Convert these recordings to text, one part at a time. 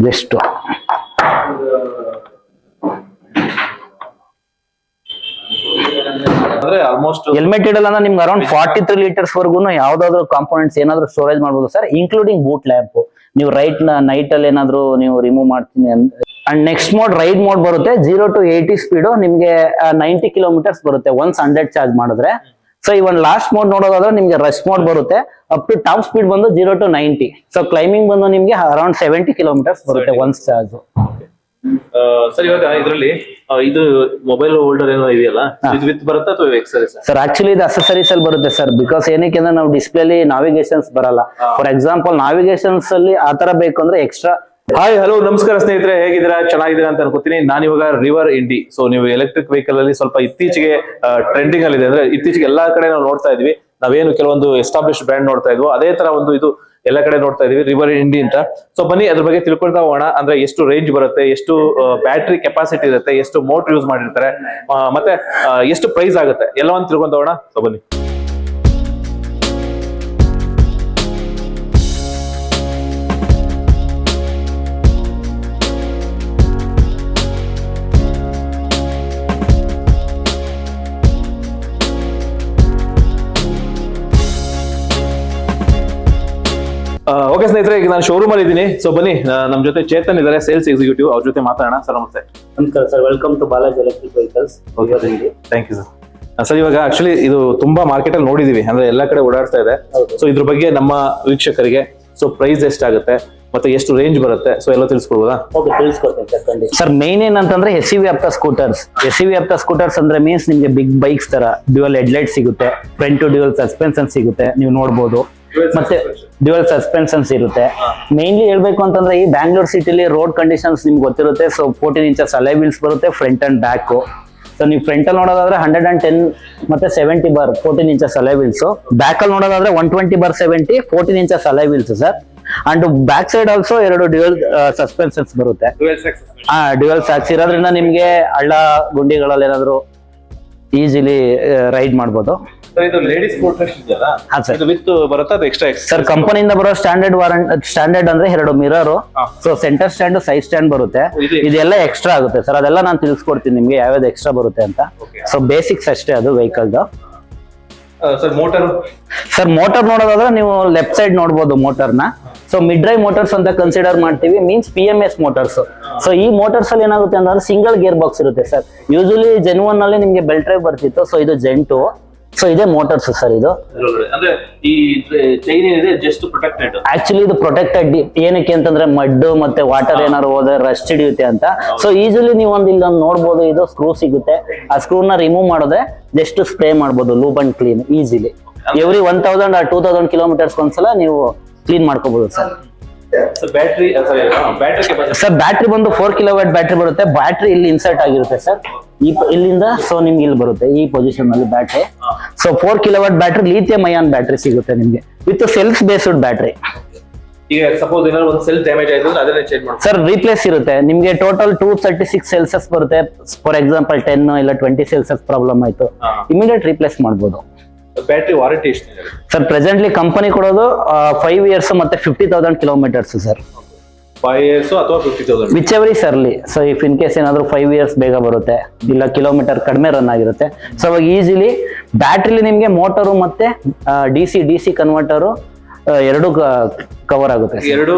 Just helmet ಇಡಲ್ಲ ಅಂದ್ರೆ ನಿಮ್ಗೆ around 43 litres ವರ್ಗು ಯಾವ್ದಾದ್ರು ಕಾಂಪೋನೆಂಟ್ಸ್ ಏನಾದ್ರು ಸ್ಟೋರೇಜ್ ಮಾಡ್ಬೋದು ಸರ್, ಇನ್ಕ್ಲೂಡಿಂಗ್ ಬೂಟ್ ಲ್ಯಾಂಪ್. ನೀವು ನೈಟ್ ಅಲ್ಲಿ ಏನಾದ್ರು ನೀವು ರಿಮೂವ್ ಮಾಡ್ತೀನಿ and next mode ride mode ಬರುತ್ತೆ. 0 to 80 ಸ್ಪೀಡು ನಿಮ್ಗೆ 90 ಕಿಲೋಮೀಟರ್ಸ್ ಬರುತ್ತೆ ಒನ್ಸ್ 100 ಚಾರ್ಜ್ ಮಾಡಿದ್ರೆ. ಸೊ ಇವನ್ ಲಾಸ್ಟ್ ಮೋಡ್ ನೋಡೋದಾದ್ರೆ ನಿಮ್ಗೆ ರಶ್ ಮೋಡ್ ಬರುತ್ತೆ. ಅಪ್ ಟು ಟಾಪ್ ಸ್ಪೀಡ್ ಬಂದು 0 to 90. ಸೊ ಕ್ಲೈಂಬಿಂಗ್ ಬಂದು ನಿಮ್ಗೆ ಅರೌಂಡ್ 70 ಕಿಲೋಮೀಟರ್ಸ್ ಬರುತ್ತೆ ಒನ್ಸ್ ಚಾರ್ಜ್. ಸರ್ ಇವಾಗ ಇದರಲ್ಲಿ ಇದು ಮೊಬೈಲ್ ಹೋಲ್ಡರ್ ಏನೋ ಇದೆಯಲ್ಲ, ಇದು ವಿತ್ ಬರುತ್ತಾ ಅಥವಾ ಎಕ್ಸಸರೀಸ್? ಸರ್ ಆಕ್ಚುಲಿ ಇದು ಅಸೆಸರೀಸ್ ಅಲ್ಲಿ ಬರುತ್ತೆ ಸರ್. ಬಿಕಾಸ್ ಏನಕ್ಕೆ ಅಂದ್ರೆ ನಾವು ಡಿಸ್ಪ್ಲೇ ಅಲ್ಲಿ ನಾವಿಗೇಷನ್ಸ್ ಬರಲ್ಲ. ಫಾರ್ ಎಕ್ಸಾಂಪಲ್ ನಾವಿಗೇಷನ್ಸ್ ಅಲ್ಲಿ ಆತರ ಬೇಕು ಅಂದ್ರೆ ಎಕ್ಸ್ಟ್ರಾ. ಹಾಯ್ ಹಲೋ ನಮಸ್ಕಾರ ಸ್ನೇಹಿತರೆ, ಹೇಗಿದ್ದೀರಾ? ಚೆನ್ನಾಗಿದ್ದೀರಾ ಅಂತ ಅನ್ಕೋತೀನಿ. ನಾನು ಇವಾಗ ರಿವರ್ ಇಂಡಿ. ಸೊ ನೀವು ಎಲೆಕ್ಟ್ರಿಕ್ ವೆಹಿಕಲ್ ಅಲ್ಲಿ ಸ್ವಲ್ಪ ಇತ್ತೀಚೆಗೆ ಟ್ರೆಂಡಿಂಗ್ ಅಲ್ಲಿ ಇದೆ. ಅಂದ್ರೆ ಇತ್ತೀಚೆಗೆ ಎಲ್ಲಾ ಕಡೆ ನಾವು ನೋಡ್ತಾ ಇದೀವಿ. ನಾವೇನು ಕೆಲವೊಂದು ಎಸ್ಟಾಬ್ಲಿಷ್ ಬ್ರ್ಯಾಂಡ್ ನೋಡ್ತಾ ಇದ್ವು, ಅದೇ ತರ ಒಂದು ಇದು ಎಲ್ಲ ಕಡೆ ನೋಡ್ತಾ ಇದೀವಿ, ರಿವರ್ ಇಂಡಿ ಅಂತ. ಸೊ ಬನ್ನಿ ಅದ್ರ ಬಗ್ಗೆ ತಿಳ್ಕೊಳ್ತಾ ಹೋಗೋಣ. ಅಂದ್ರೆ ಎಷ್ಟು ರೇಂಜ್ ಬರುತ್ತೆ, ಎಷ್ಟು ಬ್ಯಾಟ್ರಿ ಕೆಪಾಸಿಟಿ ಇರುತ್ತೆ, ಎಷ್ಟು ಮೋಟರ್ ಯೂಸ್ ಮಾಡಿರ್ತಾರೆ, ಮತ್ತೆ ಎಷ್ಟು ಪ್ರೈಸ್ ಆಗುತ್ತೆ ಎಲ್ಲವನ್ನು ತಿಳ್ಕೊಂತ ಹೋಗೋಣ. ಸೊ ಬನ್ನಿ. ಓಕೆ ಸ್ನೇಹಿತರೆ, ಈಗ ನಾನು ಶೋರೂಮ್ ಅಲ್ಲಿ ಇದ್ದೀನಿ. ಸೊ ಬನ್ನಿ, ನಮ್ ಜೊತೆ ಚೇತನ್ ಇದ್ದಾರೆ, ಸೇಲ್ಸ್ ಎಕ್ಸಿಕ್ಯೂಟಿವ್. ಅವ್ರ ಜೊತೆ ಮಾತಾಡೋಣ. ಸರ್ ನಮಸ್ತೆ. ನಮಸ್ಕಾರ sir, welcome to Balaji electric vehicles. Thank you sir. Sir ಇವಾಗ ಆಕ್ಚುಲಿ ಇದು ತುಂಬಾ ಮಾರ್ಕೆಟ್ ಅಲ್ಲಿ ನೋಡಿದೀವಿ, ಅಂದ್ರೆ ಎಲ್ಲಾ ಕಡೆ ಓಡಾಡ್ತಾ ಇದೆ. ಸೊ ಇದ್ರ ಬಗ್ಗೆ ನಮ್ಮ ವೀಕ್ಷಕರಿಗೆ ಸೊ ಪ್ರೈಸ್ ಎಷ್ಟಾಗುತ್ತೆ ಮತ್ತೆ ಎಷ್ಟು ರೇಂಜ್ ಬರುತ್ತೆ, ಸೊ ಎಲ್ಲ ತಿಳಿಸ್ಕೊಡ್ಬೋದಾ? ಓಕೆ, ತಿಳಿಸ್ಕೊಡ್ತೀನಿ ಸರ್. ಮೇನ್ ಏನಂತಂದ್ರೆ SUV up scooters. SUV up scooters ಅಂದ್ರೆ ಮೀನ್ಸ್ ನಿಮ್ಗೆ ಬಿಗ್ ಬೈಕ್ಸ್ ತರ ಡ್ಯುಯಲ್ ಹೆಡ್ಲೈಟ್ ಸಿಗುತ್ತೆ, ಫ್ರಂಟ್ ಟು ಡ್ಯುಯಲ್ ಸಸ್ಪೆನ್ಷನ್ ಸಿಗುತ್ತೆ, ನೀವು ನೋಡ್ಬೋದು. ಮತ್ತೆ ಡ್ಯುಯಲ್ ಸಸ್ಪೆನ್ಷನ್ಸ್ ಇರುತ್ತೆ. ಮೇನ್ಲಿ ಹೇಳ್ಬೇಕು ಅಂತಂದ್ರೆ ಈ ಬ್ಯಾಂಗ್ಳೂರ್ ಸಿಟಿಲಿ ರೋಡ್ ಕಂಡೀಷನ್ಸ್ ನಿಮ್ಗೆ ಗೊತ್ತಿರುತ್ತೆ. ಸೊ 14 ಇಂಚಸ್ ಅಲೈ ವೀಲ್ಸ್ ಬರುತ್ತೆ ಫ್ರಂಟ್ ಅಂಡ್ ಬ್ಯಾಕ್. ಸೊ ನೀವು ಫ್ರಂಟ್ ಅಲ್ಲಿ ನೋಡೋದಾದ್ರೆ 110 ಮತ್ತೆ 70 14 ಇಂಚಸ್ ಅಲೈ ವೀಲ್ಸ್. ಬ್ಯಾಕ್ ಅಲ್ಲಿ ನೋಡೋದಾದ್ರೆ 120/70 14 inches ಅಲೈ wheels sir. And back side also 2 dual suspensions ಬರುತ್ತೆ. ಡ್ಯುಯಲ್ ಸ್ಯಾಕ್ಸ್ ಇರೋದ್ರಿಂದ ನಿಮ್ಗೆ ಹಳ್ಳ ಗುಂಡಿಗಳಲ್ಲಿ ಏನಾದ್ರು ಈಸಿಲಿ ರೈಡ್ ಮಾಡ್ಬೋದು. ಇದು ಲೇಡೀಸ್ ಫೋರ್ಟ್ರೆಸ್ಟ್ ಇದೆಯಲ್ಲ, ಇದು ವಿತ್ ಬರುತ್ತಾ ಅದು ಎಕ್ಸ್ಟ್ರಾ? ಸರ್ ಕಂಪನಿಯಿಂದ ಬರೋ ಸ್ಟ್ಯಾಂಡರ್ಡ್ ಅಂದ್ರೆ 2 mirror, so centre stand, side stand ಬರುತ್ತೆ. ಇದೆಲ್ಲ ಎಕ್ಸ್ಟ್ರಾ ಆಗುತ್ತೆ ಸರ್. ಅದೆಲ್ಲ ನಾನು ತಿಳಿಸ್ಕೊಡ್ತೀನಿ ನಿಮ್ಗೆ ಯಾವ್ಯಾವ್ದು ಎಕ್ಸ್ಟ್ರಾ ಬರುತ್ತೆ ಅಂತ. ಸೊ ಬೇಸಿಕ್ಸ್ ಅಷ್ಟೇ ಅದು ವೆಹಿಕಲ್ದು. ಸರ್ ಮೋಟರ್ ನೋಡೋದಾದ್ರೆ ನೀವು ಲೆಫ್ಟ್ ಸೈಡ್ ನೋಡ್ಬೋದು ಮೋಟರ್ನ. ಸೊ ಮಿಡ್ ಡ್ರೈವ್ ಮೋಟರ್ಸ್ ಅಂತ ಕನ್ಸಿಡರ್ ಮಾಡ್ತೀವಿ, ಮೀನ್ಸ್ PMS ಮೋಟರ್ಸ್. ಸೊ ಈ ಮೋಟರ್ಸ್ ಅಲ್ಲಿ ಏನಾಗುತ್ತೆ ಅಂದ್ರೆ ಸಿಂಗಲ್ ಗೇರ್ ಬಾಕ್ಸ್ ಇರುತ್ತೆ ಸರ್. ಯೂಶಲಿ Gen1 ಅಲ್ಲಿ ನಿಮ್ಗೆ ಬೆಲ್ಟ್ ಡ್ರೈವ್ ಬರ್ತಿತ್ತು, ಸೊ ಇದು Gen2. ಸೊ ಇದೇ ಮೋಟರ್ಸ್ ಸರ್. ಇದು ಅಂದ್ರೆ ಈ ಚೈನ್ ಏನಿದೆ ಜಸ್ಟ್ ಪ್ರೊಟೆಕ್ಟೆಡ್. ಆಕ್ಚುಲಿ ಇದು ಪ್ರೊಟೆಕ್ಟೆಡ್ ಏನಕ್ಕೆ ಅಂತಂದ್ರೆ ಮಡ್ ಮತ್ತೆ ವಾಟರ್ ಏನಾದ್ರು ಹೋದ್ರೆ ರಸ್ಟ್ ಹಿಡಿಯುತ್ತೆ ಅಂತ. ಸೊ ಈಸಿಲಿ ನೀವು ಇಲ್ಲೊಂದು ನೋಡ್ಬೋದು, ಇದು ಸ್ಕ್ರೂ ಸಿಗುತ್ತೆ. ಆ ಸ್ಕ್ರೂನ ರಿಮೂವ್ ಮಾಡಿದ್ರೆ ಜಸ್ಟ್ ಸ್ಪ್ರೇ ಮಾಡ್ಬೋದು, loop and clean easily. Every 1000 or 2000 kilometres ಒಂದ್ಸಲ ನೀವು ಕ್ಲೀನ್ ಮಾಡ್ಕೋಬಹುದು ಸರ್. ಸರ್ ಬ್ಯಾಟ್ರಿ ಬಂದು 4 kW ಬ್ಯಾಟ್ರಿ ಬರುತ್ತೆ. ಬ್ಯಾಟ್ರಿ ಇಲ್ಲಿ ಇನ್ಸರ್ಟ್ ಆಗಿರುತ್ತೆ ಸರ್, ಇಲ್ಲಿಂದ. ಸೊ ನಿಮ್ಗೆ ಇಲ್ಲಿ ಬರುತ್ತೆ ಈ ಪೊಸಿಷನ್ ಅಲ್ಲಿ battery. So 4 kW battery, lithium ion battery ಸಿಗುತ್ತೆ ನಿಮ್ಗೆ ವಿತ್ ಸೆಲ್ಫ್ ಬೇಸ್ಡ್ ಬ್ಯಾಟ್ರಿ. ಈಗ ಸಪೋಸ್ ಏನಾದ್ರು ಒಂದು ಸೆಲ್ ಡ್ಯಾಮೇಜ್ ಆಯ್ತು ಅಂದ್ರೆ ಅದನ್ನ ಚೇಂಜ್ ಮಾಡಿ ಸರ್ ರಿಪ್ಲೇಸ್ ಇರುತ್ತೆ ನಿಮ್ಗೆ. ಟೋಟಲ್ 236 ಸೆಲ್ಸಿಯಸ್ ಬರುತ್ತೆ. ಫಾರ್ ಎಕ್ಸಾಂಪಲ್ 10 ಇಲ್ಲ 20 ಸೆಲ್ಸಿಯಸ್ ಪ್ರಾಬ್ಲಮ್ ಆಯ್ತು, ಇಮಿಡಿಯೇಟ್ ರಿಪ್ಲೇಸ್ ಮಾಡ್ಬೋದು. ಬ್ಯಾಟ್ರಿ ವಾರಂಟಿ ಎಷ್ಟು ಸರ್? ಪ್ರೆಸೆಂಟ್ಲಿ ಕಂಪನಿ ಕೊಡೋದು 5 years ಮತ್ತೆ 50,000 ಕಿಲೋಮೀಟರ್ಸ್ ಸರ್. 5 years ಅಥವಾ 50,000 whichever is earlier. So if in case ಏನಾದ್ರು 5 years ಬೇಗ ಬರುತ್ತೆ, ಇಲ್ಲ ಕಿಲೋಮೀಟರ್ ಕಡಿಮೆ ರನ್ ಆಗಿರುತ್ತೆ. ಸೊ ಅವಾಗ ಈಸಿಲಿ ಬ್ಯಾಟ್ರಿಲಿ ನಿಮ್ಗೆ ಮೋಟರು ಮತ್ತೆ DC ಕನ್ವರ್ಟರು ಎರಡು ಕವರ್ ಆಗುತ್ತೆ.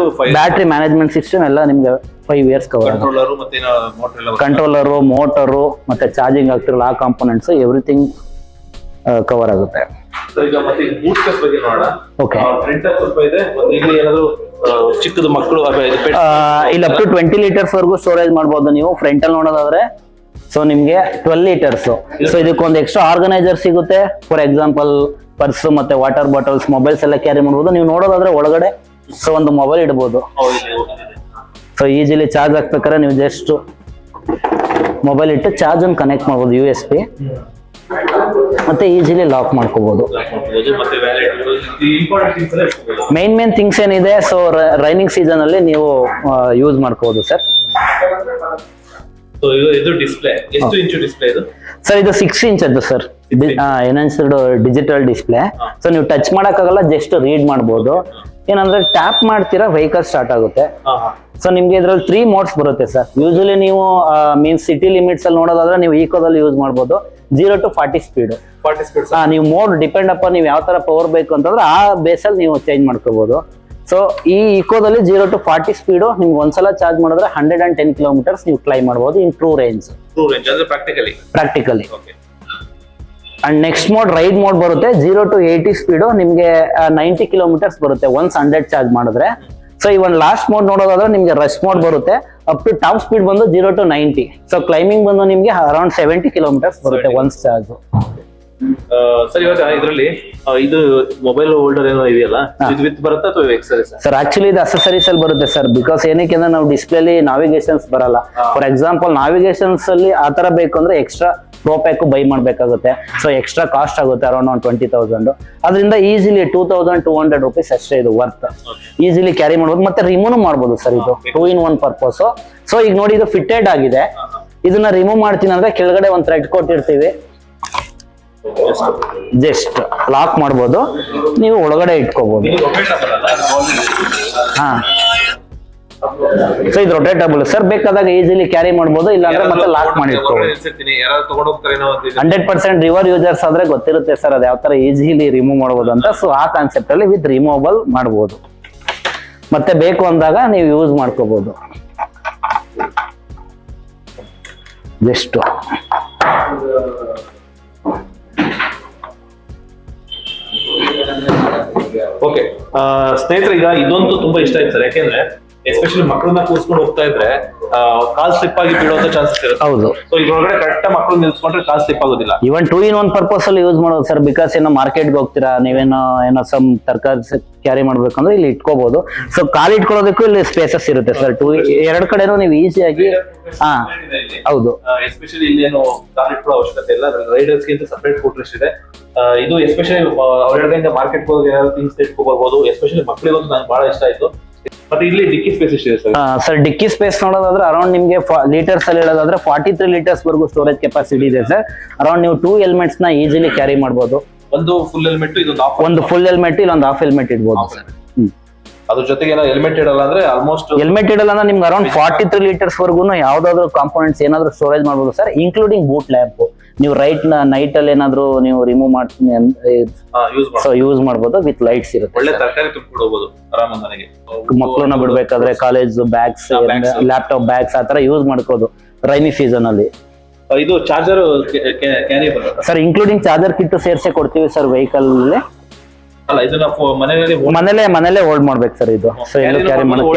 ಬ್ಯಾಟ್ರಿ ಮ್ಯಾನೇಜ್ಮೆಂಟ್ ಸಿಸ್ಟಮ್ ಎಲ್ಲ ನಿಮ್ಗೆ 5 years ಕವರ್ ಆಗುತ್ತೆ. ಕಂಟ್ರೋಲರು, ಮೋಟರು ಮತ್ತೆ ಚಾರ್ಜಿಂಗ್ ಆಗ್ತಿರಲ್ಲ ಆ ಕಾಂಪೋನೆಂಟ್ಸ್ ಎವ್ರಿಥಿಂಗ್ ಕವರ್ ಆಗುತ್ತೆ. ಚಿಕ್ಕದು ಮಕ್ಕಳು ಇಲ್ಲ ಅಪ್ ಟು 20 ಲೀಟರ್ಸ್ ವರೆಗೂ ಸ್ಟೋರೇಜ್ ಮಾಡಬಹುದು ನೀವು. ಫ್ರಂಟ್ ಅಲ್ಲಿ ನೋಡೋದಾದ್ರೆ ಸೊ ನಿಮ್ಗೆ 12 ಲೀಟರ್ಸ್. ಸೊ ಇದಕ್ಕೊಂದು ಎಕ್ಸ್ಟ್ರಾ ಆರ್ಗನೈಸರ್ ಸಿಗುತ್ತೆ. ಫಾರ್ ಎಕ್ಸಾಂಪಲ್ ಪರ್ಸ್ ಮತ್ತೆ ವಾಟರ್ ಬಾಟಲ್ಸ್, ಮೊಬೈಲ್ಸ್ ಎಲ್ಲ ಕ್ಯಾರಿ ಮಾಡಬಹುದು. ನೀವು ನೋಡೋದಾದ್ರೆ ಒಳಗಡೆ ಸೊ ಒಂದು ಮೊಬೈಲ್ ಇಡಬಹುದು. ಸೊ ಈಸಿಲಿ ಚಾರ್ಜ್ ಹಾಕ್ಬೇಕಾದ್ರೆ ನೀವು ಜಸ್ಟ್ ಮೊಬೈಲ್ ಇಟ್ಟು ಚಾರ್ಜ್ ಅನ್ನು ಕನೆಕ್ಟ್ ಮಾಡಬಹುದು USB. ಮತ್ತೆ ಈಸಿಲಿ ಲಾಕ್ ಮಾಡ್ಕೋಬಹುದು. ಮೇನ್ ಥಿಂಗ್ಸ್ ಏನಿದೆ, ಸೊ ರೈನಿಂಗ್ ಸೀಸನ್ ಅಲ್ಲಿ ನೀವು ಯೂಸ್ ಮಾಡ್ಕೋಬಹುದು ಸರ್. ಇದು ಡಿಸ್ಪ್ಲೇ ಎಷ್ಟು ಇಂಚು ಡಿಸ್ಪ್ಲೇ ಇದು? ಸರ್ ಇದು 6 inch ಅದು sir. Enhanced digital display. So ನೀವು ಟಚ್ ಮಾಡಕ್ಕಾಗಲ್ಲ, ಜಸ್ಟ್ ರೀಡ್ ಮಾಡಬಹುದು. ಏನಂದ್ರೆ ಟ್ಯಾಪ್ ಮಾಡ್ತೀರಾ ವೆಹಿಕಲ್ ಸ್ಟಾರ್ಟ್ ಆಗುತ್ತೆ. ಸೊ ನಿಮ್ಗೆ ಇದ್ರಲ್ಲಿ 3 ಮೋಡ್ಸ್ ಬರುತ್ತೆ ಸರ್. ಯೂಶಲಿ ನೀವು ಮೀನ್ಸ್ ಸಿಟಿ ಲಿಮಿಟ್ಸ್ ಅಲ್ಲಿ ನೋಡೋದಾದ್ರೆ ನೀವು ಈಕೋದಲ್ಲಿ ಯೂಸ್ ಮಾಡ್ಬೋದು 0 to 40 ಸ್ಪೀಡ್. ನೀವು ಮೋಡ್ ಡಿಪೆಂಡ್ ಅಪ್ಪ ನೀವು ಯಾವ ತರ ಪವರ್ ಬೇಕು ಅಂತಂದ್ರೆ ಆ ಬೇಸಲ್ಲಿ ನೀವು ಚೇಂಜ್ ಮಾಡ್ಕೋಬಹುದು. ಸೊ ಈ ಇಕೋದಲ್ಲಿ 0 to 40 ಸ್ಪೀಡ್ ನಿಮ್ಗೆ ಒಂದ್ಸಲ ಚಾರ್ಜ್ ಮಾಡಿದ್ರೆ 110 ಕಿಲೋಮೀಟರ್ಸ್ ನೀವು ಕ್ಲೈಮ್ ಮಾಡಬಹುದು in true range. Practically. And next mode ride mode ಬರುತ್ತೆ 0 to 80 ಸ್ಪೀಡ್ ನಿಮ್ಗೆ 90 ಕಿಲೋಮೀಟರ್ಸ್ ಬರುತ್ತೆ ಒನ್ಸ್ 100 ಚಾರ್ಜ್ ಮಾಡಿದ್ರೆ. ಸೊ ಈ ಒಂದು ಲಾಸ್ಟ್ ಮೋಡ್ ನೋಡೋದಾದ್ರೆ ನಿಮ್ಗೆ ರಶ್ ಮೋಡ್ ಬರುತ್ತೆ ಅಪ್ ಟು ಟಾಪ್ ಸ್ಪೀಡ್ ಬಂದು 0 to 90. ಸೊ ಕ್ಲೈಂಬಿಂಗ್ ಬಂದು ನಿಮ್ಗೆ ಅರೌಂಡ್ 70 ಕಿಲೋಮೀಟರ್ಸ್ ಬರುತ್ತೆ ಒನ್ಸ್ ಚಾರ್ಜ್. ಸರ್ ಇವಾಗ ಇದರಲ್ಲಿ ಇದು ಮೊಬೈಲ್ ಹೋಲ್ಡರ್ ಏನೋ ಇದೆಯಲ್ಲ ವಿತ್ ಬರುತ್ತಾ ಅಥವಾ ಎಕ್ಸಸರೀಸ್? ಸರ್ ಆಕ್ಚುಲಿ ಇದು ಅಸೆಸರೀಸ್ ಅಲ್ಲಿ ಬರುತ್ತೆ ಸರ್. ಬಿಕಾಸ್ ಏನಕ್ಕೆ ಅಂದ್ರೆ ನಾವು ಡಿಸ್ಪ್ಲೇಲಿ ನಾವಿಗೇಷನ್ಸ್ ಬರಲ್ಲ. ಫಾರ್ ಎಕ್ಸಾಂಪಲ್ ನಾವಿಗೇಷನ್ಸ್ ಅಲ್ಲಿ ಆತರ ಬೇಕು ಅಂದ್ರೆ ಎಕ್ಸ್ಟ್ರಾ ಪ್ರೋ ಪ್ಯಾಕ್ ಬೈ ಮಾಡ್ಬೇಕಾಗುತ್ತೆ. ಸೊ ಎಕ್ಸ್ಟ್ರಾ ಕಾಸ್ಟ್ ಆಗುತ್ತೆ ಅರೌಂಡ್ 20,000. ಅದರಿಂದ ಈಸಿಲಿ 2,200 rupees ಅಷ್ಟೇ ಇದು ವರ್ತ್. ಈಸಿಲಿ ಕ್ಯಾರಿ ಮಾಡ್ಬೋದು ಮತ್ತೆ ರಿಮೂವ್ ಮಾಡ್ಬೋದು ಸರ್. ಇದು 2-in-1 ಪರ್ಪಸ್. ಸೊ ಈಗ ನೋಡಿ ಇದು ಫಿಟೆಡ್ ಆಗಿದೆ. ಇದನ್ನ ರಿಮೂವ್ ಮಾಡ್ತೀನಿ ಅಂದ್ರೆ ಕೆಳಗಡೆ ಒಂದು ಥ್ರೆಡ್ ಕೊಟ್ಟಿರ್ತೀವಿ, ಜಸ್ಟ್ ಲಾಕ್ ಮಾಡ್ಬೋದು, ನೀವು ಒಳಗಡೆ ಇಟ್ಕೋಬಹುದು. ಹಾ ಸೊ ಇದು ರೊಟೇಟಬಲ್ ಸರ್. ಬೇಕಾದಾಗ ಈಸಿಲಿ ಕ್ಯಾರಿ ಮಾಡ್ಬೋದು, ಇಲ್ಲಾಂದ್ರೆ ಮತ್ತೆ ಲಾಕ್ ಮಾಡಿ ಇಟ್ಕೋಬಹುದು. 100% ರಿವರ್ ಯೂಸರ್ಸ್ ಆದ್ರೆ ಗೊತ್ತಿರುತ್ತೆ ಸರ್ ಅದು ಯಾವ ತರ ಈಸಿಲಿ ರಿಮೂವ್ ಮಾಡ್ಬೋದು ಅಂತ. ಸೊ ಆ ಕಾನ್ಸೆಪ್ಟ್ ಅಲ್ಲಿ ವಿತ್ ರಿಮೂವಬಲ್ ಮಾಡ್ಬೋದು. ಮತ್ತೆ ಬೇಕು ಅಂದಾಗ ನೀವು ಯೂಸ್ ಮಾಡ್ಕೋಬಹುದು. ಜಸ್ಟ್ ಓಕೆ ಸ್ನೇಹಿತರೆ, ಈಗ ಇದೊಂದು ತುಂಬಾ ಇಷ್ಟ ಆಯ್ತು ಸರ್. ಯಾಕೆಂದ್ರೆ ಎಸ್ಪೆಷಲಿ ಮಕ್ಕಳನ್ನ ಕೂರ್ಸ್ಕೊಂಡು ಹೋಗ್ತಾ ಇದ್ರೆ ಕಾಲ್ ಸ್ಲಿಪ್ ಆಗಿ ಬೀಳುವಂತ ಚಾನ್ಸಸ್ ಇರುತ್ತೆ. ಹೌದು. ಸೊ ಇದ್ರೊಳಗಡೆ ಕರೆಕ್ಟ್ ಮಕ್ಕಳು ನಿಲ್ಸ್ಕೊಂಡ್ರೆ ಕಾಲ್ ಸ್ಲಿಪ್ ಆಗೋದಿಲ್ಲ. ಇವನ್ 2-in-1 ಪರ್ಪಸ್ ಅಲ್ಲಿ ಯೂಸ್ ಮಾಡೋದು ಸರ್. ಬಿಕಾಸ್ ಏನೋ ಮಾರ್ಕೆಟ್ಗೆ ಹೋಗ್ತೀರಾ, ನೀವೇನೋ ಸಮ್ ತರಕಾರಿ ಕ್ಯಾರಿ ಮಾಡ್ಬೇಕಂದ್ರೆ ಇಲ್ಲಿ ಇಟ್ಕೋಬಹುದು. ಸೊ ಕಾಲ್ ಇಟ್ಕೊಳ್ಳೋದಕ್ಕೂ ಇಲ್ಲಿ ಸ್ಪೇಸಸ್ ಇರುತ್ತೆ ಸರ್. ಎರಡು ಕಡೆನೂ ನೀವು ಈಸಿಯಾಗಿ. ಹಾ ಹೌದು. ಎಸ್ಪೆಷಲಿ ಇಲ್ಲಿ ಏನು ಕಾಲ್ ಇಟ್ಕೊಳ್ಳೋ ಅವಶ್ಯಕತೆ ಇಲ್ಲ. ರೈಡರ್ಸ್ ಗಿಂತ ಸಪರೇಟ್ ಫುಟ್ರೆಸ್ಟ್ ಇದೆ. ಇದು ಎಸ್ಪೆಷಲಿ ಅವ್ರ ಹೇಳಿದಂಗೆ ಮಾರ್ಕೆಟ್ ಹೋಗಿ ಏನಾದ್ರು ಥಿಂಗ್ಸ್ ಇಟ್ಕೋಬಹುದು. ಎಸ್ಪೆಷಲಿ ಮಕ್ಕಳಿಗೊಂದು ನಂಗೆ ಬಹಳ ಇಷ್ಟ ಆಯ್ತು. ಮತ್ತೆ ಇಲ್ಲಿ ಡಿಕ್ಕಿ ಸ್ಪೇಸ್ ಎಷ್ಟಿದೆ ಸರ್? ಸರ್ ಡಿಕ್ಕಿ ಸ್ಪೇಸ್ ನೋಡೋದಾದ್ರೆ ಅರೌಂಡ್ ನಿಮ್ಗೆ ಲೀಟರ್ಸ್ ಅಲ್ಲಿ ಹೇಳೋದಾದ್ರೆ 43 ಲೀಟರ್ಸ್ ವರೆಗೂ ಸ್ಟೋರೇಜ್ ಕೆಪಾಸಿಟಿ ಇದೆ ಸರ್. ಅರೌಂಡ್ ನೀವು 2 ಹೆಲ್ಮೆಟ್ಸ್ ನ ಈಸಿಲಿ ಕ್ಯಾರಿ ಮಾಡಬಹುದು. ಒಂದು ಫುಲ್ ಹೆಲ್ಮೆಟ್, ಒಂದು ಫುಲ್ ಹೆಲ್ಮೆಟ್, ಇಲ್ಲೊಂದು ಹಾಫ್ ಹೆಲ್ಮೆಟ್ ಇಡ್ಬೋದು ಸರ್. ಅದ್ರ ಜೊತೆಗೆ ಏನೋ ಹೆಲ್ಮೆಟ್ ಇಡಲ್ಲ ಅಂದ್ರೆ ಆಲ್ಮೋಸ್ಟ್ ಹೆಲ್ಮೆಟ್ ಇಡಲ್ಲ ಅಂದ್ರೆ ನಿಮ್ಗೆ ಅರೌಂಡ್ 43 ಲೀಟರ್ಸ್ ವರ್ಗು ಯಾವ್ದಾದ್ರು ಕಾಂಪೋನೆಂಟ್ಸ್ ಏನಾದ್ರು ಸ್ಟೋರೇಜ್ ಮಾಡಬಹುದು ಸರ್, ಇನ್ಕ್ಲೂಡಿಂಗ್ ಬೂಟ್ ಲ್ಯಾಂಪ್. ನೀವು ನೈಟ್ ಅಲ್ಲಿ ಏನಾದ್ರು ನೀವು ರಿಮೂವ್ ಮಾಡ್ತೀನಿ ಅಂದ್ರೆ ಯೂಸ್ ಮಾಡಬಹುದು. ವಿತ್ ಲೈಟ್ಸ್ ಇರುತ್ತೆ. ಒಳ್ಳೆ ತರಕಾರಿ ತುಂಬಿಕೊಂಡು ಹೋಗಬಹುದು ಆರಾಮಾಗಿ ಮನೆಗೆ. ಮಕ್ಕಳನ್ನ ಬಿಡ್ಬೇಕಾದ್ರೆ ಕಾಲೇಜ್ ಬ್ಯಾಗ್ಸ್, ಲ್ಯಾಪ್ಟಾಪ್ ಬ್ಯಾಗ್ಸ್ ಆತರ ಯೂಸ್ ಮಾಡ್ಕೋದು ರೈನಿ ಸೀಸನ್ ಅಲ್ಲಿ. ಇದು ಚಾರ್ಜರ್ ಕ್ಯಾರಿ ಬರುತ್ತೆ ಸರ್, ಇನ್ಕ್ಲೂಡಿಂಗ್ ಚಾರ್ಜರ್ ಕಿಟ್ ಸೇರ್ಸೆ ಕೊಡ್ತೀವಿ ಸರ್ ವೆಹಿಕಲ್ ಅಲ್ಲಿ. ಅಲ್ಲ, ಇದನ್ನ ಮನೇಲೆ ಹೋಲ್ಡ್ ಮಾಡ್ಬೇಕು ಸರ್ ಇದು. ಸೊ ಎಲ್ಲೂ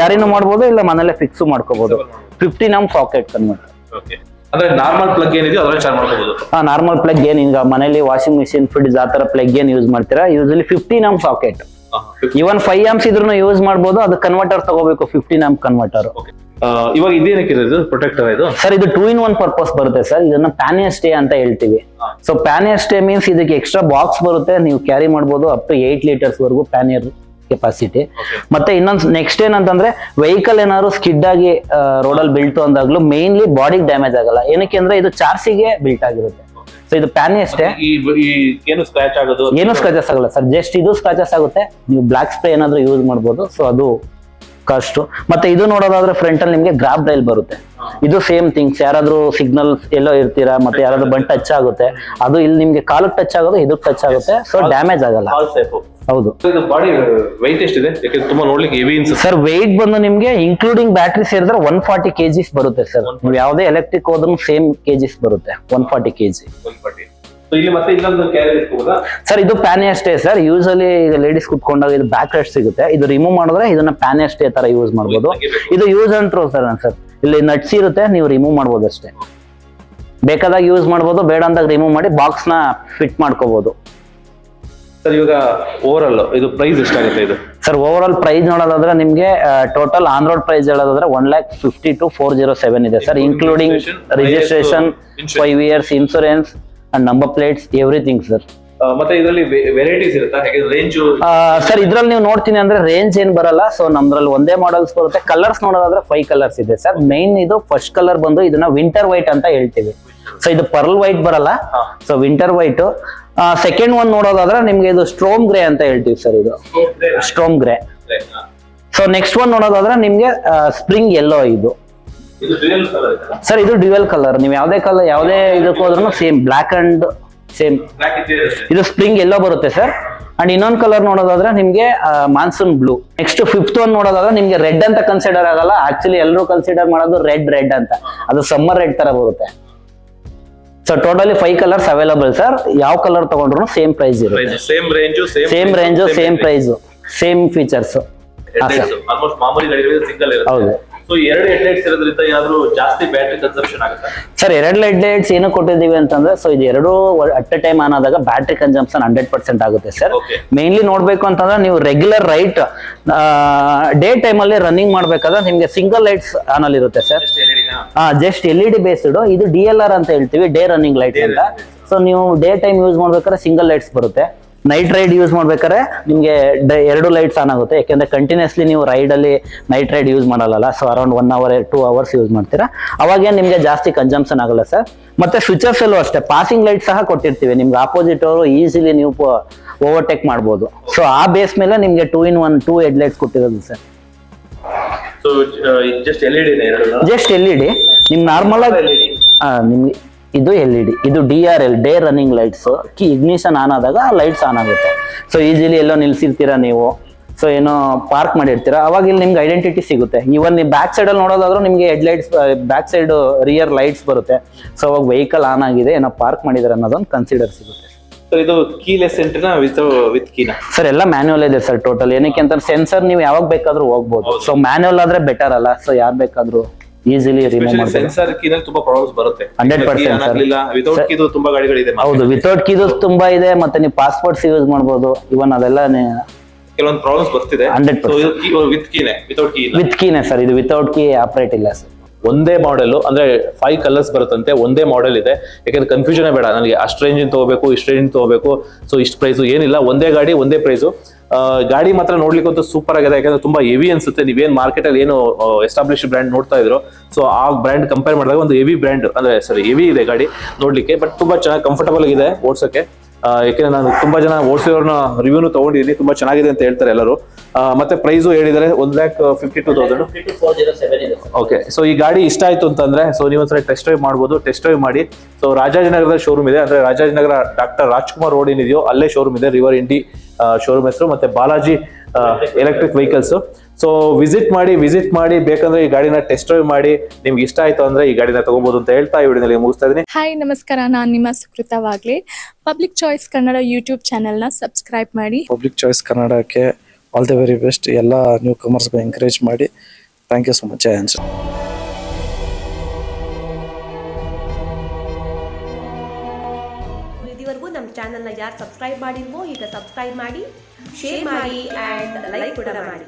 ಕ್ಯಾರಿನೂ ಮಾಡ್ಬೋದು, ಇಲ್ಲ ಮನೇಲೆ ಫಿಕ್ಸ್ ಮಾಡ್ಕೋಬಹುದು. 15 amp ಸಾಕೆಟ್ ಕನ್ವರ್ಟರ್. ಅಂದ್ರೆ ನಾರ್ಮಲ್ ಪ್ಲಗ್ ಏನಿದೆಯೋ ಅದನ್ನ ಚಾರ್ಜ್ ಮಾಡ್ಕೋಬಹುದು. ನಾರ್ಮಲ್ ಪ್ಲಗ್ ಏನ್ ಈಗ ಮನೇಲಿ ವಾಷಿಂಗ್ ಮಿಷಿನ್, ಫ್ರಿಡ್ಜ್ ಆತರ ಪ್ಲಗ್ ಏನ್ ಯೂಸ್ ಮಾಡ್ತೀರಾ ಯೂಶಲಿ 15 amp ಸಾಕೆಟ್. ಇವನ್ 5 amps ಇದ್ರೂ ಯೂಸ್ ಮಾಡ್ಬೋದು. ಅದು ಕನ್ವರ್ಟರ್ ತಗೋಬೇಕು, 15 amp ಕನ್ವರ್ಟರ್. ಇವಾಗ ಇದೇನಕ್ಕೆ ಇದು ಪ್ರೊಟೆಕ್ಟರ್? ಇದು ಸರ್ ಇದು 2-in-1 ಪರ್ಪಸ್ ಬರುತ್ತೆ ಸರ್. ಇದನ್ನ ಪ್ಯಾನಿಯರ್ ಸ್ಟೇ ಅಂತ ಹೇಳ್ತೀವಿ. ಸೊ ಪ್ಯಾನಿಯರ್ ಸ್ಟೇ ಮೀನ್ಸ್ ಇದಕ್ಕೆ ಎಕ್ಸ್ಟ್ರಾ ಬಾಕ್ಸ್ ಬರುತ್ತೆ, ನೀವು ಕ್ಯಾರಿ ಮಾಡಬಹುದು ಅಪ್ ಟು 8 ಲೀಟರ್ಸ್ ವರೆಗೂ ಪ್ಯಾನಿಯರ್ ಕೆಪಾಸಿಟಿ. ಮತ್ತೆ ಇನ್ನೊಂದು ನೆಕ್ಸ್ಟ್ ಏನಂತಂದ್ರೆ ವೆಹಿಕಲ್ ಏನಾದ್ರು ಸ್ಕಿಡ್ ಆಗಿ ರೋಡಲ್ಲಿ ಬೀಳ್ತು ಅಂದಾಗ್ಲೂ ಮೇನ್ಲಿ ಬಾಡಿಗೆ ಡ್ಯಾಮೇಜ್ ಆಗಲ್ಲ. ಏನಕ್ಕೆ ಅಂದ್ರೆ ಇದು ಚಾರ್ಸಿಗೆ ಬಿಲ್ಟ್ ಆಗಿರುತ್ತೆ. ಸೊ ಇದು ಪ್ಯಾನಿಯರ್ ಸ್ಟೇ. ಏನು ಸ್ಕ್ರಾಚ್ ಆಗೋದು? ಏನು ಸ್ಕ್ರಾಚಸ್ ಆಗಲ್ಲ ಸರ್, ಜಸ್ಟ್ ಇದು ಸ್ಕ್ರಾಚಸ್ ಆಗುತ್ತೆ. ನೀವು ಬ್ಲಾಕ್ ಸ್ಪ್ರೇ ಏನಾದ್ರು ಯೂಸ್ ಮಾಡಬಹುದು. ಸೊ ಅದು ಕಾಸ್ಟ್. ಮತ್ತೆ ಇದು ನೋಡೋದಾದ್ರೆ ಫ್ರಂಟ್ ಅಲ್ಲಿ ನಿಮ್ಗೆ ಗ್ರಾಬ್ ರೈಲ್ ಬರುತ್ತೆ. ಇದು ಸೇಮ್ ಥಿಂಗ್ಸ್. ಯಾರಾದ್ರೂ ಸಿಗ್ನಲ್ ಎಲ್ಲೋ ಇರ್ತೀರಾ, ಮತ್ತೆ ಯಾರಾದ್ರೂ ಬಂದ್ ಟಚ್ ಆಗುತ್ತೆ, ಅದು ಇಲ್ಲಿ ನಿಮ್ಗೆ ಕಾಲಕ್ಕೆ ಟಚ್ ಆಗೋದು, ಇದಕ್ಕೆ ಟಚ್ ಆಗುತ್ತೆ. ಸೊ ಡ್ಯಾಮೇಜ್ ಆಗಲ್ಲ. ಹೌದು. ಬಾಡಿ ವೆಯ್ಟ್ ಎಷ್ಟಿದೆ? ಯಾಕಂದ್ರೆ ತುಂಬಾ ನೋಡ್ಲಿಕ್ಕೆ ಹೆವಿ ಅನ್ಸುತ್ತೆ ಸರ್. ವೆಯ್ಟ್ ಬಂದು ನಿಮ್ಗೆ ಇನ್ಕ್ಲೂಡಿಂಗ್ ಬ್ಯಾಟ್ರಿ ಸೇರಿದ್ರೆ 140 kgs ಬರುತ್ತೆ ಸರ್. ನೀವು ಯಾವುದೇ ಎಲೆಕ್ಟ್ರಿಕ್ ಹೋದ್ರೂ ಸೇಮ್ kgs ಬರುತ್ತೆ, 140 kg. ಇಲ್ಲಿ ಮತ್ತೆ ಇನ್ನೊಂದು ಕ್ಯಾರಿ ಇಟ್ಕೋಬಹುದಾ ಸರ್? ಇದು ಪ್ಯಾನಿಯರ್ ಸ್ಟೇ ಸರ್. ಯೂಶಲಿ ಈಗ ಲೇಡೀಸ್ ಕುತ್ಕೊಂಡಾಗ ಇದು ಬ್ಯಾಕ್ ರೆಸ್ಟ್ ಸಿಗುತ್ತೆ. ಇದು ರಿಮೂವ್ ಮಾಡಿದ್ರೆ ಇದನ್ನ ಪ್ಯಾನಿಯರ್ ಸ್ಟೇ ತರ ಯೂಸ್ ಮಾಡಬಹುದು. ಇದು ಯೂಸ್ ಅಂಡ್ ಥ್ರೋ ಸರ್. ಇಲ್ಲಿ ನಟ್ಸ್ ಇರುತ್ತೆ, ನೀವು ರಿಮೂವ್ ಮಾಡಬಹುದು ಅಷ್ಟೇ. ಬೇಕಾದಾಗ ಯೂಸ್ ಮಾಡಬಹುದು, ಬೇಡ ಅಂದಾಗ ರಿಮೂವ್ ಮಾಡಿ ಬಾಕ್ಸ್ ನ ಫಿಟ್ ಮಾಡ್ಕೋಬಹುದು ಸರ್. ಇವಾಗ ಓವರ್ ಆಲ್ ಇದು ಪ್ರೈಸ್ ಎಷ್ಟಾಗುತ್ತೆ ಇದು ಸರ್? ಓವರ್ ಆಲ್ ಪ್ರೈಸ್ ನೋಡೋದಾದ್ರೆ ನಿಮ್ಗೆ ಟೋಟಲ್ ಆನ್ ರೋಡ್ ಪ್ರೈಸ್ ಹೇಳೋದಾದ್ರೆ 1,50,2,407 ಇದೆ sir, including registration, 5 years insurance and number plates, everything sir. ಮತ್ತೆ ಇದರಲ್ಲಿ ವೆರೈಟೀಸ್ ಇರುತ್ತಾ? ರೇಂಜ್ ಸರ್ ಇದ್ರಲ್ಲಿ ನೀವು ನೋಡ್ತೀನಿ ಅಂದ್ರೆ ರೇಂಜ್ ಏನ್ ಬರಲ್ಲ. ಸೊ ನಮ್ದ್ರಲ್ಲಿ ಒಂದೇ ಮಾಡೆಲ್ಸ್ ಬರುತ್ತೆ. ಕಲರ್ಸ್ ನೋಡೋದಾದ್ರೆ 5 ಕಲರ್ಸ್ ಇದೆ ಸರ್. ಮೈನ್ ಇದು ಫಸ್ಟ್ ಕಲರ್ ಬಂದು ಇದನ್ನ ವಿಂಟರ್ ವೈಟ್ ಅಂತ ಹೇಳ್ತೀವಿ. ಸೊ ಇದು ಪರ್ಲ್ ವೈಟ್ ಬರಲ್ಲ, so winter white. Second one ನೋಡೋದಾದ್ರೆ ನಿಮ್ಗೆ ಇದು ಸ್ಟ್ರೋಮ್ ಗ್ರೇ ಅಂತ ಹೇಳ್ತೀವಿ ಸರ್. ಇದು storm grey. So next one ನೋಡೋದಾದ್ರೆ ನಿಮ್ಗೆ ಸ್ಪ್ರಿಂಗ್ ಎಲ್ಲೋ ಇದು ಇದು ಡ್ಯುಯಲ್ ಕಲರ್ ಇದೆ ಸರ್. ಇದು ಡ್ಯುಯಲ್ ಕಲರ್. ನೀವು ಯಾವುದೇ ಕಲರ್ ಯಾವುದೇ ಇದಕ್ಕೆ ಹೋದ್ರೂ same black and same. Black interior ಅಷ್ಟೇ. ಇದು ಸ್ಪ್ರಿಂಗ್ ಎಲ್ಲೋ ಬರುತ್ತೆ ಸರ್. ಅಂಡ್ ಇನ್ನೊಂದು ಕಲರ್ ನೋಡೋದಾದ್ರೆ ನಿಮ್ಗೆ monsoon blue. Next fifth one ನೋಡೋದಾದ್ರೆ ನಿಮ್ಗೆ ರೆಡ್ ಅಂತ ಕನ್ಸಿಡರ್ ಆಗಲ್ಲ. ಆಕ್ಚುಲಿ ಎಲ್ಲರೂ ಕನ್ಸಿಡರ್ ಮಾಡೋದು ರೆಡ್ ಅಂತ. ಅದು ಸಮ್ಮರ್ ರೆಡ್ ತರ ಬರುತ್ತೆ. So totally 5 colours available sir. ಯಾವ ಕಲರ್ ತಗೊಂಡ್ರು ಸೇಮ್ ಪ್ರೈಸ್ ಇರುತ್ತೆ. Same range same price same features. Almost ಮಾಮೂಲಿ ಗಾಡಿಗಳಿಗೆ ಸಿಂಗಲ್ ಇರುತ್ತೆ. ಹೌದು ಸೊ 2 ಹೆಡ್ಲೈಟ್ಸ್ ಇರೋದ್ರಿಂದ ಯಾವ್ದು ಜಾಸ್ತಿ ಬ್ಯಾಟರಿ ಕನ್ಸಂಪ್ಷನ್ ಆಗುತ್ತೆ ಸರ್. 2 ಹೆಡ್ಲೈಟ್ಸ್ ಏನು ಕೊಟ್ಟಿದ್ದೀವಿ ಅಂತಂದ್ರೆ, ಸೊ ಇದು ಎರಡು ಅಟ್ ಎ ಟೈಮ್ ಆನ್ ಆದಾಗ ಬ್ಯಾಟ್ರಿ ಕನ್ಸಂಪ್ಷನ್ 100% ಆಗುತ್ತೆ ಸರ್. ಮೇನ್ಲಿ ನೋಡ್ಬೇಕು ಅಂತಂದ್ರೆ ನೀವು ರೆಗ್ಯುಲರ್ ಡೇ ಟೈಮ್ ಅಲ್ಲಿ ರನ್ನಿಂಗ್ ಮಾಡ್ಬೇಕಾದ್ರೆ ನಿಮ್ಗೆ ಸಿಂಗಲ್ ಲೈಟ್ಸ್ ಆನ್ ಅಲ್ಲಿ ಇರುತ್ತೆ ಸರ್. Just LED based. ಇದು DLR ಅಂತ ಹೇಳ್ತೀವಿ, ಡೇ ರನ್ನಿಂಗ್ ಲೈಟ್ ಅಂತ. ಸೊ ನೀವು ಡೇ ಟೈಮ್ ಯೂಸ್ ಮಾಡ್ಬೇಕಾದ್ರೆ ಸಿಂಗಲ್ ಲೈಟ್ಸ್ ಬರುತ್ತೆ. ನೈಟ್ ರೈಡ್ ಯೂಸ್ ಮಾಡ್ಬೇಕಾದ್ರೆ ನಿಮ್ಗೆ 2 ಲೈಟ್ಸ್ ಆನ್ ಆಗುತ್ತೆ. ಯಾಕೆಂದ್ರೆ ಕಂಟಿನ್ಯೂಸ್ಲಿ ನೀವು ರೈಡ್ ಅಲ್ಲಿ ನೈಟ್ ರೈಡ್ ಯೂಸ್ ಮಾಡಲ್ಲ. So around 1 hour 2 hours use ಮಾಡ್ತೀರಾ. ಅವಾಗ ನಿಮ್ಗೆ ಜಾಸ್ತಿ ಕನ್ಸಂಪ್ಷನ್ ಆಗಲ್ಲ ಸರ್. ಮತ್ತೆ ಸ್ವಿಚರ್ಸ್ ಅಲ್ಲೂ ಅಷ್ಟೇ ಪಾಸಿಂಗ್ ಲೈಟ್ ಸಹ ಕೊಟ್ಟಿರ್ತೀವಿ. ನಿಮ್ಗೆ ಆಪೋಸಿಟ್ ಅವರು ಈಸಿಲಿ ನೀವು ಓವರ್ಟೇಕ್ ಮಾಡ್ಬೋದು. ಸೊ ಆ ಬೇಸ್ ಮೇಲೆ ನಿಮ್ಗೆ 2 ಹೆಡ್ ಲೈಟ್ಸ್ ಕೊಟ್ಟಿರೋದು ಸರ್. ಸೊ ಜಸ್ಟ್ LED ಇದೆ ಎರಡು. Just LED. ನಿಮ್ ನಾರ್ಮಲ್ ಆಗಿ ನಿಮ್ಗೆ ಇದು LED. ಇದು DRL day running lights. Ignition on ಆದಾಗ ಲೈಟ್ಸ್ ಆನ್ ಆಗುತ್ತೆ. ಸೊ ಈಸಿಲಿ ಎಲ್ಲೋ ನಿಲ್ಸಿರ್ತೀರಾ ನೀವು, ಸೊ ಏನೋ ಪಾರ್ಕ್ ಮಾಡಿರ್ತೀರಾ, ಅವಾಗ ಇಲ್ಲಿ ನಿಮ್ಗೆ ಐಡೆಂಟಿಟಿ ಸಿಗುತ್ತೆ. ಇವನ್ ನೀವು ಬ್ಯಾಕ್ ಸೈಡ್ ಅಲ್ಲಿ ನೋಡೋದಾದ್ರೂ ನಿಮ್ಗೆ head lights, back side rear lights ಬರುತ್ತೆ. ಸೊ ಅವಾಗ ವೆಹಿಕಲ್ ಆನ್ ಆಗಿದೆ, ಏನೋ ಪಾರ್ಕ್ ಮಾಡಿದಾರೆ ಅನ್ನೋದೊಂದು ಕನ್ಸಿಡರ್ ಸಿಗುತ್ತೆ. ಸೊ ಇದು ಕೀಲೆಸ್ ಎಂಟ್ರಿನಾ ವಿತ್ ಕೀನಾ ಸರ್? ಎಲ್ಲ ಮ್ಯಾನ್ಯುವಲ್ ಇದೆ ಸರ್ ಟೋಟಲ್. ಏನಕ್ಕೆ ಅಂತ ಸೆನ್ಸರ್ ನೀವು ಯಾವಾಗ ಬೇಕಾದ್ರೂ ಹೋಗ್ಬೋದು. ಸೊ ಮ್ಯಾನ್ಯುವಲ್ ಆದ್ರೆ ಬೆಟರ್ ಅಲ್ಲ. ಸೊ ಯಾರು ಬೇಕಾದ್ರೂ ಈಸಿಲಿ ರಿಮೂವ್ ಮಾಡ್ಬೋದು. ಸೆನ್ಸರ್ ಕೀನಲ್ಲಿ ತುಂಬಾ ಪ್ರಾಬ್ಲಮ್ಸ್ ಬರುತ್ತೆ. 100% ವಿತೌಟ್ ಕೀದು ತುಂಬಾ ಗಾಡಿಗಳಿದೆ. ಹೌದು, ವಿತೌಟ್ ಕೀದು ತುಂಬಾ ಇದೆ. ಮತ್ತೆ ನೀವು ಪಾಸ್ಪೋರ್ಟ್ಸ್ ಯೂಸ್ ಮಾಡ್ಬೋದು. ಇವನ್ ಅದೆಲ್ಲ ಕೆಲವೊಂದು ಪ್ರಾಬ್ಲಮ್ಸ್ ಬರ್ತಿದೆ. 100% ವಿತ್ ಕೀನೇ ಸರ್. ಇದು ವಿತೌಟ್ ಕೀ ಆಪರೇಟ್ ಇಲ್ಲ ಸರ್. ಒಂದೇ ಮಾಡೆಲ್ ಅಂದ್ರೆ 5 ಕಲರ್ಸ್ ಬರುತ್ತಂತೆ. ಒಂದೇ ಮಾಡೆಲ್ ಇದೆ. ಯಾಕಂದ್ರೆ ಕನ್ಫ್ಯೂಷನ್ ಬೇಡ ನನಗೆ. ಅಷ್ಟು ರೇಂಜ್ ತಗೋಬೇಕು, ಇಷ್ಟು ರೇಂಜ್ ತಗೋಬೇಕು, ಸೊ ಇಷ್ಟು ಪ್ರೈಸ್ ಏನಿಲ್ಲ. ಒಂದೇ ಗಾಡಿ ಒಂದೇ ಪ್ರೈಸು. ಗಾಡಿ ಮಾತ್ರ ನೋಡ್ಲಿಕ್ಕಂತೂ ಸೂಪರ್ ಆಗಿದೆ. ಯಾಕಂದ್ರೆ ತುಂಬಾ ಹೆವಿ ಅನ್ಸುತ್ತೆ. ನೀವೇನ್ ಮಾರ್ಕೆಟ್ ಅಲ್ಲಿ ಏನು ಎಸ್ಟಾಬ್ಲಿಷ್ ಬ್ರ್ಯಾಂಡ್ ನೋಡ್ತಾ ಇದ್ರು, ಸೊ ಆ ಬ್ರ್ಯಾಂಡ್ ಕಂಪೇರ್ ಮಾಡಿದಾಗ ಒಂದು ಹೆವಿ ಬ್ರ್ಯಾಂಡ್ ಅಂದ್ರೆ ಹೆವಿ ಇದೆ ಗಾಡಿ ನೋಡ್ಲಿಕ್ಕೆ. ಬಟ್ ತುಂಬಾ ಚೆನ್ನಾಗಿ ಕಂಫರ್ಟಬಲ್ ಆಗಿದೆ ಓಡ್ಸಕ್ಕೆ. ಯಾಕೆಂದ್ರೆ ನಾನು ತುಂಬಾ ಜನ ಓಡಿಸಿರೋರ್ನ ರಿವ್ಯೂನು ತಗೊಂಡಿದ್ದೀನಿ. ತುಂಬಾ ಚೆನ್ನಾಗಿದೆ ಅಂತ ಹೇಳ್ತಾರೆ ಎಲ್ಲರೂ. ಮತ್ತೆ ಪ್ರೈಸು ಹೇಳಿದ್ದಾರೆ 1,52,000. ಓಕೆ. ಸೊ ಈ ಗಾಡಿ ಇಷ್ಟ ಆಯ್ತು ಅಂತಂದ್ರೆ ಸೊ ನೀವೊಂದ್ಸಲ ಟೆಸ್ಟ್ ಡ್ರೈವ್ ಮಾಡ್ಬೋದು. ಟೆಸ್ಟ್ ಡ್ರೈವ್ ಮಾಡಿ. ಸೊ ರಾಜಾಜಿನಗರದ ಶೋರೂಮ್ ಇದೆ. ಅಂದ್ರೆ ರಾಜಾಜಿನಗರ ಡಾಕ್ಟರ್ ರಾಜ್ಕುಮಾರ್ ರೋಡ್ ಏನಿದೆಯೋ ಅಲ್ಲೇ ಶೋರೂಮ್ ಇದೆ. ರಿವರ್ ಇಂಡಿ ಶೋರೂಮ್ ಹೆಸರು. ಮತ್ತೆ Balaji electric vehicles. So visit ಮಾಡಿ ಬೇಕಂದ್ರೆ ಈ ಗಾಡಿನ ಟೆಸ್ಟ್ ಡ್ರೈವ್ ಮಾಡಿ ನಿಮ್ಗೆ ಇಷ್ಟ ಆಯ್ತು ಅಂದ್ರೆ ಈ ಗಾಡಿನ ತಗೋಬಹುದು ಅಂತ ಹೇಳ್ತಾ ಈ ವಿಡಿಯೋದಲ್ಲಿ ಮುಗಿಸ್ತಾ ಇದೀನಿ. ಹಾಯ್ ನಮಸ್ಕಾರ, ನಾನು ನಿಮ್ಮ Sukrutha Wagle. Public choice Kannada YouTube ಚಾನೆಲ್ನ ಸಬ್ಸ್ಕ್ರೈಬ್ ಮಾಡಿ. ಪಬ್ಲಿಕ್ ಚಾಯ್ಸ್ ಕನ್ನಡಕ್ಕೆ ಆಲ್ ದಿ ವೆರಿ ಬೆಸ್ಟ್. ಎಲ್ಲ ನ್ಯೂ ಕಮರ್ಸ್ಗೆ ಎಂಕರೇಜ್ ಮಾಡಿ. Thank you so much. Jai Hind. ಇದುವರೆಗೂ ನಮ್ಮ ಚಾನೆಲ್ನ ಯಾರು ಸಬ್ಸ್ಕ್ರೈಬ್ ಮಾಡಿಲ್ವೋ ಈಗ ಸಬ್ಸ್ಕ್ರೈಬ್ ಮಾಡಿ, ಶೇರ್ ಮಾಡಿ ಆ್ಯಂಡ್ ಲೈಕ್ ಕೂಡ ಮಾಡಿ.